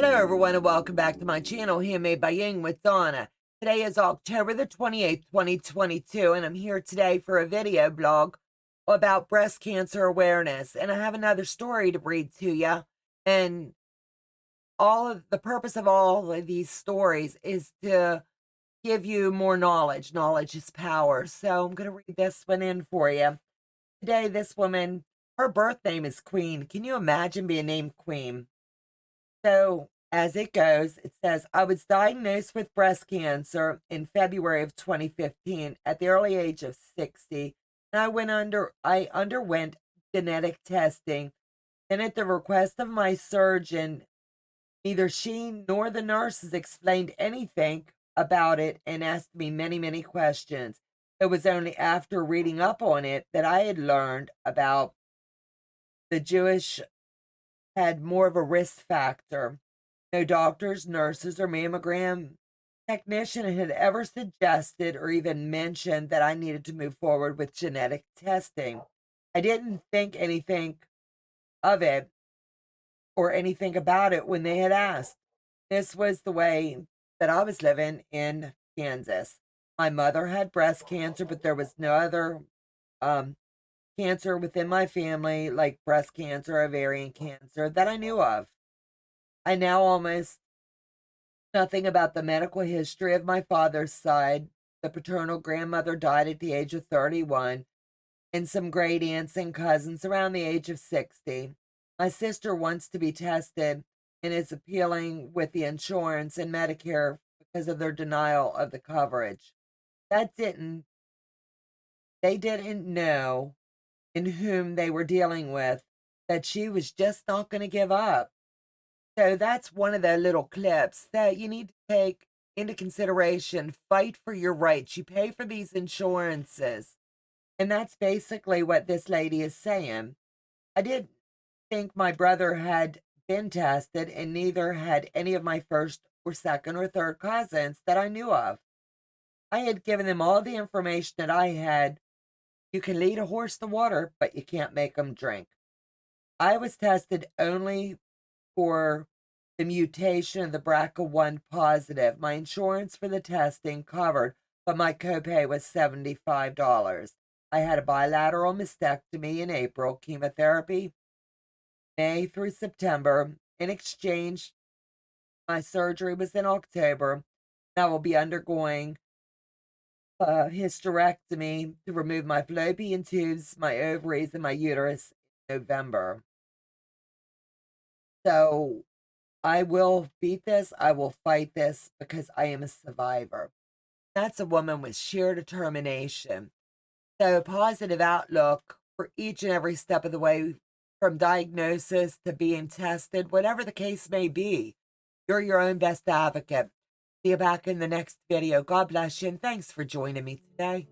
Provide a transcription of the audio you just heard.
Hello everyone and welcome back to my channel, Handmade by Ying with Donna. Today is October the 28th, 2022, and I'm here today for a video blog about breast cancer awareness. And I have another story to read to you. And all of the purpose of all of these stories is to give you more knowledge. Knowledge is power. So I'm going to read this one in for you. Today, this woman, her birth name is Queen. Can you imagine being named Queen? So, as it goes, it says, I was diagnosed with breast cancer in February of 2015 at the early age of 60. And I underwent genetic testing. And at the request of my surgeon, neither she nor the nurses explained anything about it and asked me many, many questions. It was only after reading up on it that I had learned about the Jewish had more of a risk factor. No doctors, nurses, or mammogram technician had ever suggested or even mentioned that I needed to move forward with genetic testing. I didn't think anything of it or anything about it when they had asked. This was the way that I was living in Kansas. My mother had breast cancer, but there was no other um, cancer within my family, like breast cancer, ovarian cancer, that I knew of. I now almost nothing about the medical history of my father's side. The paternal grandmother died at the age of 31, and some great aunts and cousins around the age of 60. My sister wants to be tested and is appealing with the insurance and Medicare because of their denial of the coverage. That didn't, they didn't know in whom they were dealing with that she was just not going to give up. So that's one of the little clips that you need to take into consideration. Fight for your rights. You pay for these insurances. And that's basically what this lady is saying. I didn't think my brother had been tested, and neither had any of my first or second or third cousins that I knew of. I had given them all the information that I had. You can lead a horse to water, but you can't make them drink. I was tested only for the mutation of the BRCA1 positive. My insurance for the testing covered, but my copay was $75. I had a bilateral mastectomy in April, chemotherapy May through September. In exchange, my surgery was in October. I will be undergoing a hysterectomy to remove my fallopian tubes, my ovaries, and my uterus in November. So I will beat this. I will fight this because I am a survivor. That's a woman with sheer determination. So, positive outlook for each and every step of the way, from diagnosis to being tested, whatever the case may be. You're your own best advocate. See you back in the next video. God bless you, and thanks for joining me today.